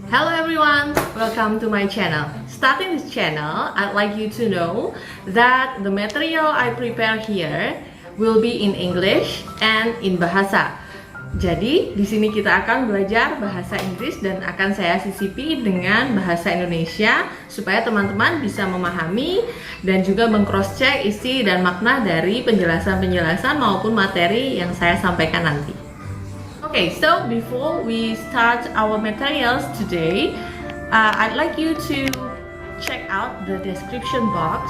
Hello everyone, welcome to my channel. Starting this channel, I'd like you to know that the material I prepare here will be in English and in bahasa. Jadi, di sini kita akan belajar bahasa Inggris dan akan saya sisipi dengan bahasa Indonesia supaya teman-teman bisa memahami dan juga meng-cross-check isi dan makna dari penjelasan-penjelasan maupun materi yang saya sampaikan nanti. Okay, so before we start our materials today, I'd like you to check out the description box.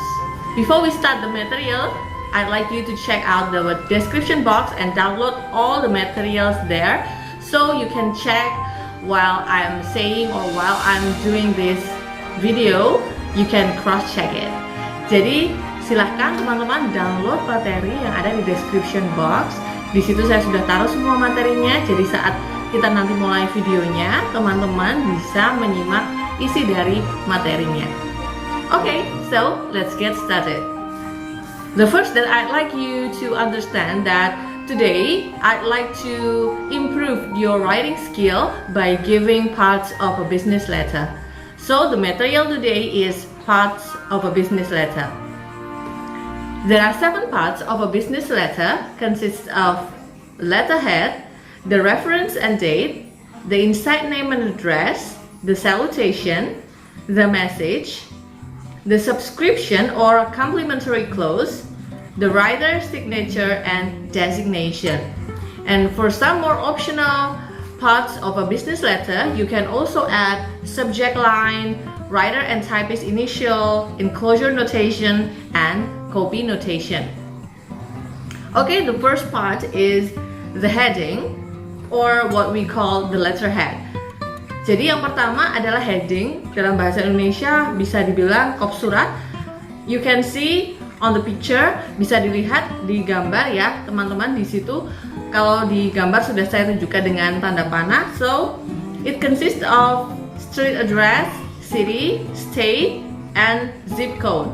Before we start the material, I'd like you to check out the description box and download all the materials there so you can check while I'm saying or while I'm doing this video, you can cross-check it. Jadi, silahkan teman-teman download materi yang ada di description box. Di situ saya sudah taruh semua materinya, jadi saat kita nanti mulai videonya, teman-teman bisa menyimak isi dari materinya. Okay, so let's get started. The first that I'd like you to understand that today I'd like to improve your writing skill by giving parts of a business letter. So the material today is parts of a business letter. There are 7 parts of a business letter, consists of letterhead, the reference and date, the inside name and address, the salutation, the message, the subscription or complimentary clause, the writer's signature and designation. And for some more optional parts of a business letter, you can also add subject line, writer and typist initial, enclosure notation, and copy notation. Okay, the first part is the heading or what we call the letterhead. Jadi yang pertama adalah heading. Dalam bahasa Indonesia bisa dibilang kop surat. You can see on the picture, bisa dilihat di gambar ya teman-teman di situ. Kalau di gambar sudah saya tunjukkan dengan tanda panah. So it consists of street address, city, state, and zip code.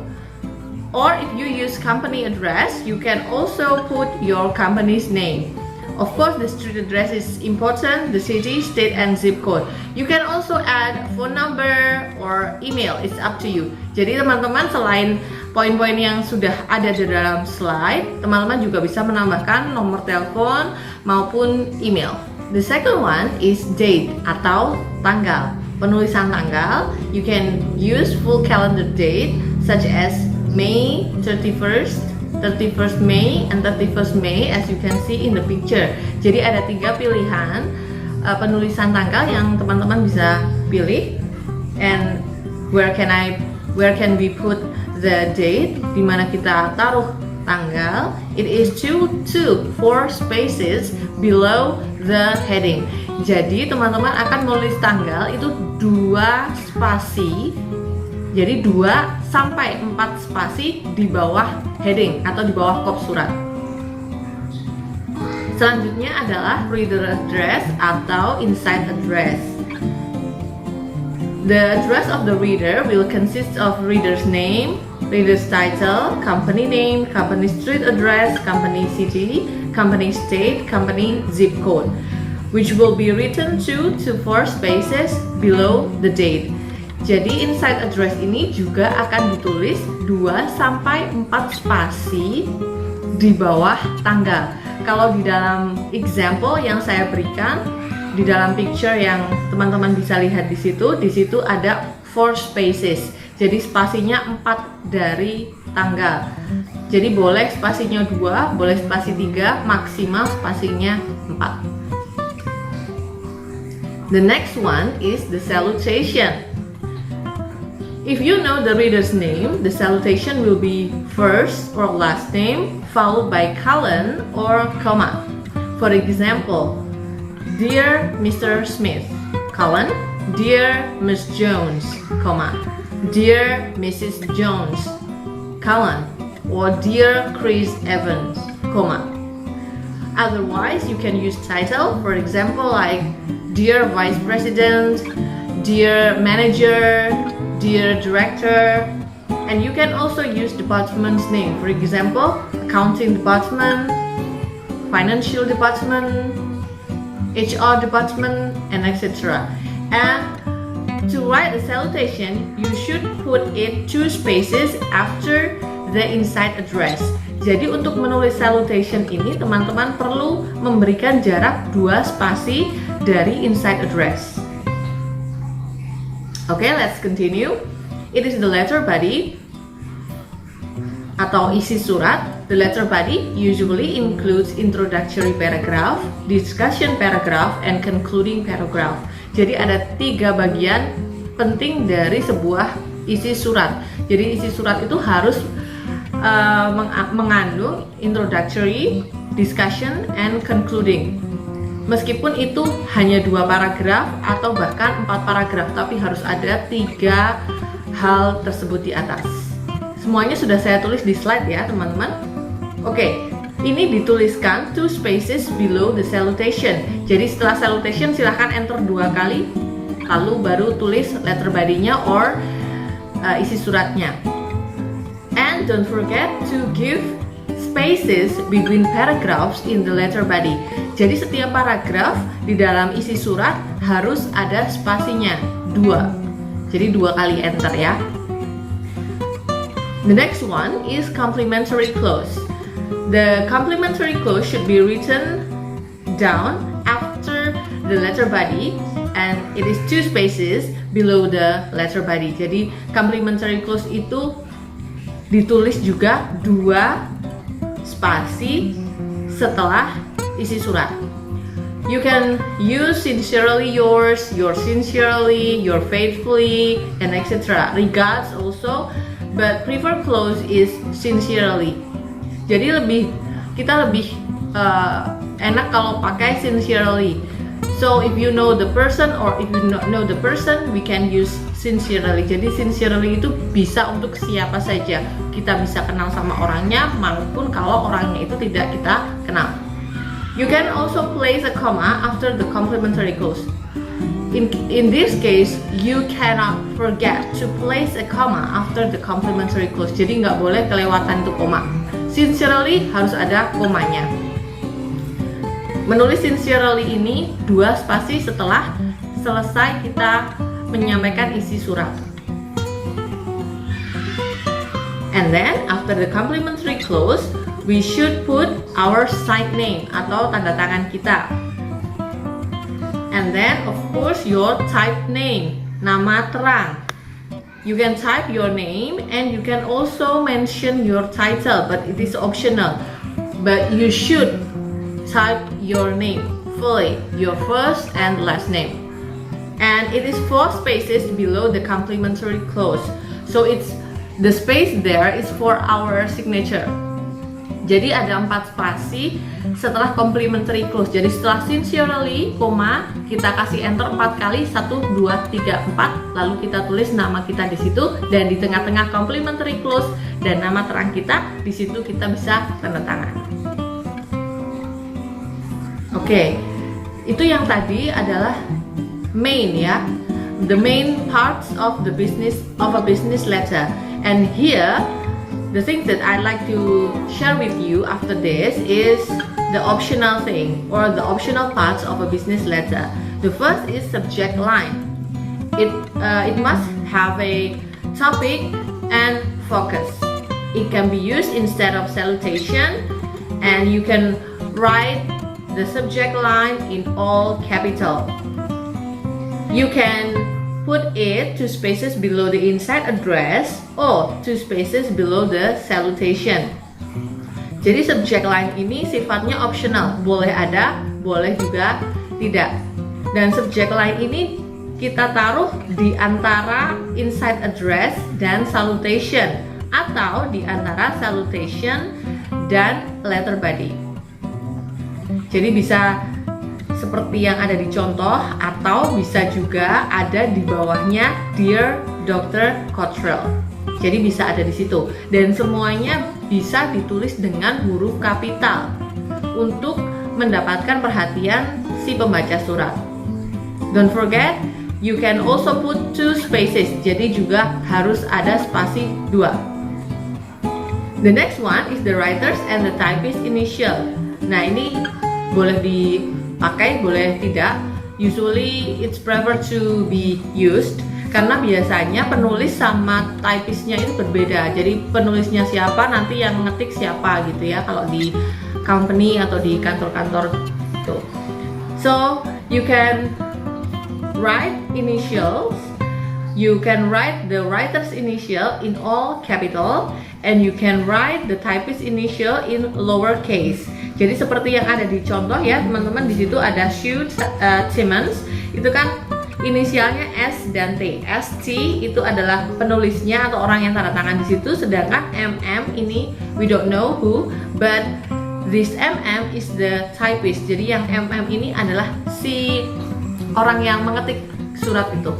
Or if you use company address, you can also put your company's name. Of course, the street address is important, the city, state, and zip code. You can also add phone number or email, it's up to you. Jadi teman-teman selain poin-poin yang sudah ada di dalam slide, teman-teman juga bisa menambahkan nomor telepon maupun email. The second one is date atau tanggal. Penulisan tanggal, you can use full calendar date such as May 31st, 31st May, and 31st May as you can see in the picture. Jadi ada 3 pilihan penulisan tanggal yang teman-teman bisa pilih. And where can we put the date? Di mana kita taruh tanggal? It is 4 spaces below the heading. Jadi teman-teman akan menulis tanggal itu 2 spasi. Jadi 2 sampai 4 spasi di bawah heading atau di bawah kop surat. Selanjutnya adalah reader address atau inside address. The address of the reader will consist of reader's name, reader's title, company name, company street address, company city, company state, company zip code, which will be written 2 to 4 spaces below the date. Jadi inside address ini juga akan ditulis 2 sampai 4 spasi di bawah tanggal. Kalau di dalam example yang saya berikan, di dalam picture yang teman-teman bisa lihat di situ ada 4 spaces. Jadi spasinya 4 dari tanggal. Jadi boleh spasinya 2, boleh spasi 3, maksimal spasinya 4. The next one is the salutation. If you know the reader's name, the salutation will be first or last name followed by colon or comma. For example, Dear Mr. Smith, colon, Dear Miss Jones, comma, Dear Mrs. Jones, colon, or Dear Chris Evans, comma. Otherwise, you can use title, for example, like Dear Vice President, Dear Manager, Dear Director, and you can also use department's name. For example, Accounting Department, Financial Department, HR Department, and etc. And write a salutation, you should put it 2 spaces after the inside address. Jadi untuk menulis salutation ini teman-teman perlu memberikan jarak 2 spasi dari inside address. Okay, let's continue. It is the letter body atau isi surat. The letter body usually includes introductory paragraph, discussion paragraph, and concluding paragraph. Jadi ada 3 bagian penting dari sebuah isi surat. Jadi isi surat itu harus mengandung introductory, discussion, and concluding. Meskipun itu hanya 2 paragraf atau bahkan 4 paragraf, tapi harus ada 3 hal tersebut di atas. Semuanya sudah saya tulis di slide ya teman-teman. Oke, ini dituliskan 2 spaces below the salutation. Jadi setelah salutation silahkan enter 2 kali, lalu baru tulis letter body-nya or isi suratnya. And don't forget to give spaces between paragraphs in the letter body. Jadi setiap paragraf di dalam isi surat harus ada spasinya 2. Jadi 2 kali enter ya. The next one is complimentary clause. The complimentary clause should be written down after the letter body and it is 2 spaces below the letter body. Jadi complimentary clause itu ditulis juga 2 spasi setelah isi surat. You can use sincerely yours, your sincerely, your faithfully, and etc. Regards also, but prefer clause is sincerely. Jadi kita lebih enak kalau pakai sincerely. So if you know the person or if you not know the person, we can use sincerely. Jadi sincerely itu bisa untuk siapa saja. Kita bisa kenal sama orangnya maupun kalau orangnya itu tidak kita kenal. You can also place a comma after the complimentary clause. In this case, you cannot forget to place a comma after the complimentary clause. Jadi nggak boleh kelewatan itu koma. Sincerely harus ada komanya. Menulis sincerely ini 2 spasi setelah selesai kita menyampaikan isi surat. And then after the complimentary clause, we should put our site name atau tanda tangan kita. And then of course your type name, nama terang. You can type your name and you can also mention your title, but it is optional. But you should type your name fully, your first and last name. And it is 4 spaces below the complimentary clause. So it's the space there is for our signature. Jadi ada 4 spasi setelah complimentary clause. Jadi setelah sincerely, koma, kita kasih enter 4 kali, 1, 2, 3, 4. Lalu kita tulis nama kita di situ dan di tengah-tengah complimentary clause dan nama terang kita, di situ kita bisa tanda tangan. Oke, itu yang tadi adalah main ya, the main parts of the business of a business letter. And here, the thing that I'd like to share with you after this is the optional thing or the optional parts of a business letter. The first is subject line. It must have a topic and focus. It can be used instead of salutation, and you can write the subject line in all capital. You can put it 2 spaces below the inside address or 2 spaces below the salutation. Jadi subject line ini sifatnya optional, boleh ada, boleh juga tidak. Dan subject line ini kita taruh di antara inside address dan salutation atau di antara salutation dan letter body. Jadi bisa seperti yang ada di contoh atau bisa juga ada di bawahnya Dear Dr. Cottrell. Jadi bisa ada di situ dan semuanya bisa ditulis dengan huruf kapital untuk mendapatkan perhatian si pembaca surat. Don't forget, you can also put 2 spaces. Jadi juga harus ada spasi 2. The next one is the writer's and the typist initial. Nah, ini boleh dipakai, boleh tidak. Usually it's preferred to be used karena biasanya penulis sama typistnya itu berbeda. Jadi penulisnya siapa, nanti yang ngetik siapa gitu ya, kalau di company atau di kantor-kantor gitu. So you can write initials, you can write the writer's initial in all capital, and you can write the typist initial in lowercase. Jadi seperti yang ada di contoh ya teman-teman, di situ ada Sue Simmons, itu kan inisialnya S dan T. ST itu adalah penulisnya atau orang yang tanda tangan di situ, sedangkan MM ini we don't know who, but this MM is the typist. Jadi yang MM ini adalah si orang yang mengetik surat itu.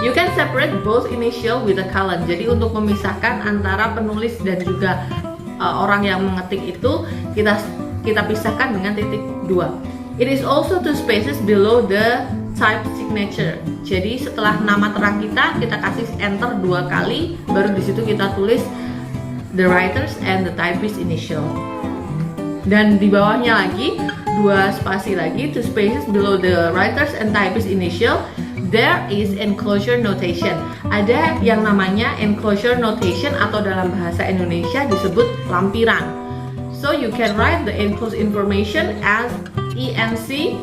You can separate both initial with a colon. Jadi untuk memisahkan antara penulis dan juga orang yang mengetik itu kita pisahkan dengan titik 2. It is also two spaces below the type signature. Jadi setelah nama terang kita kasih enter 2 kali, baru di situ kita tulis the writers and the typist initial. Dan di bawahnya lagi 2 spasi lagi, two spaces below the writers and typist initial, there is enclosure notation. Ada yang namanya enclosure notation atau dalam bahasa Indonesia disebut lampiran. So you can write the enclosed information as ENC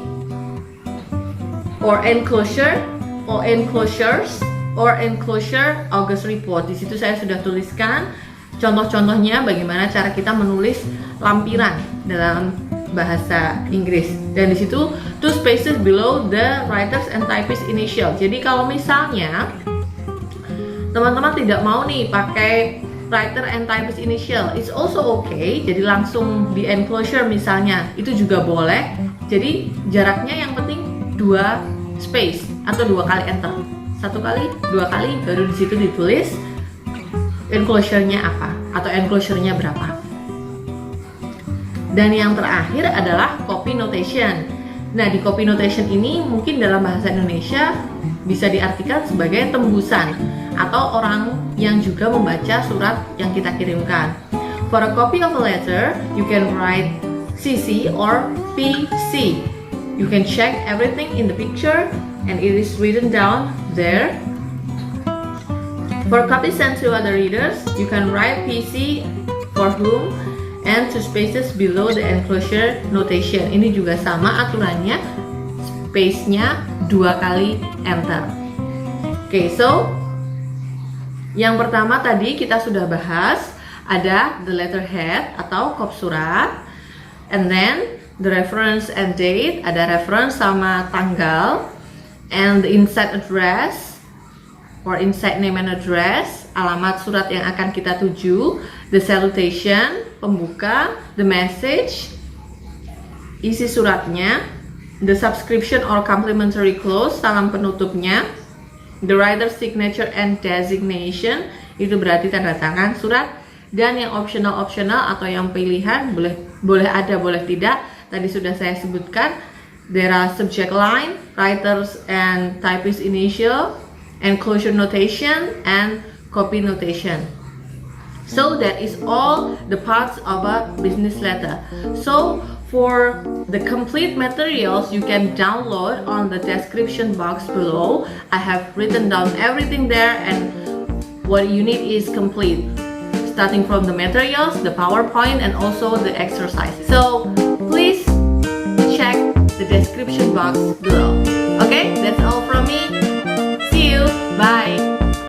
or enclosure or enclosures or enclosure August report. Di situ saya sudah tuliskan contoh-contohnya bagaimana cara kita menulis lampiran dalam bahasa Inggris. Dan di situ two spaces below the writers and typist initial. Jadi kalau misalnya teman-teman tidak mau nih pakai writer and typist initial, it's also okay. Jadi langsung di enclosure misalnya, itu juga boleh. Jadi jaraknya yang penting 2 space atau 2 kali enter, 1 kali, 2 kali, baru di situ ditulis enclosure-nya apa atau enclosure-nya berapa. Dan yang terakhir adalah copy notation. Nah, di copy notation ini mungkin dalam bahasa Indonesia bisa diartikan sebagai tembusan atau orang yang juga membaca surat yang kita kirimkan. For a copy of a letter, you can write CC or PC. You can check everything in the picture and it is written down there. For copy sent to other readers, you can write PC for whom and two spaces below the enclosure notation. Ini juga sama aturannya, space-nya 2 kali enter. Oke, so yang pertama tadi kita sudah bahas, ada the letterhead atau kop surat, and then the reference and date, ada reference sama tanggal, and the inside address or inside name and address, alamat surat yang akan kita tuju, the salutation, pembuka, the message, isi suratnya, the subscription or complimentary close, salam penutupnya, the writer's signature and designation, itu berarti tanda tangan surat, dan yang optional atau yang pilihan boleh ada boleh tidak, tadi sudah saya sebutkan. There are subject line, writers and typist initial, enclosure notation, and copy notation. So that is all the parts of a business letter. So for the complete materials you can download on the description box below. I have written down everything there, and what you need is complete, starting from the materials, the PowerPoint, and also the exercise. So please check the description box below. Okay, that's all from me. See you. Bye.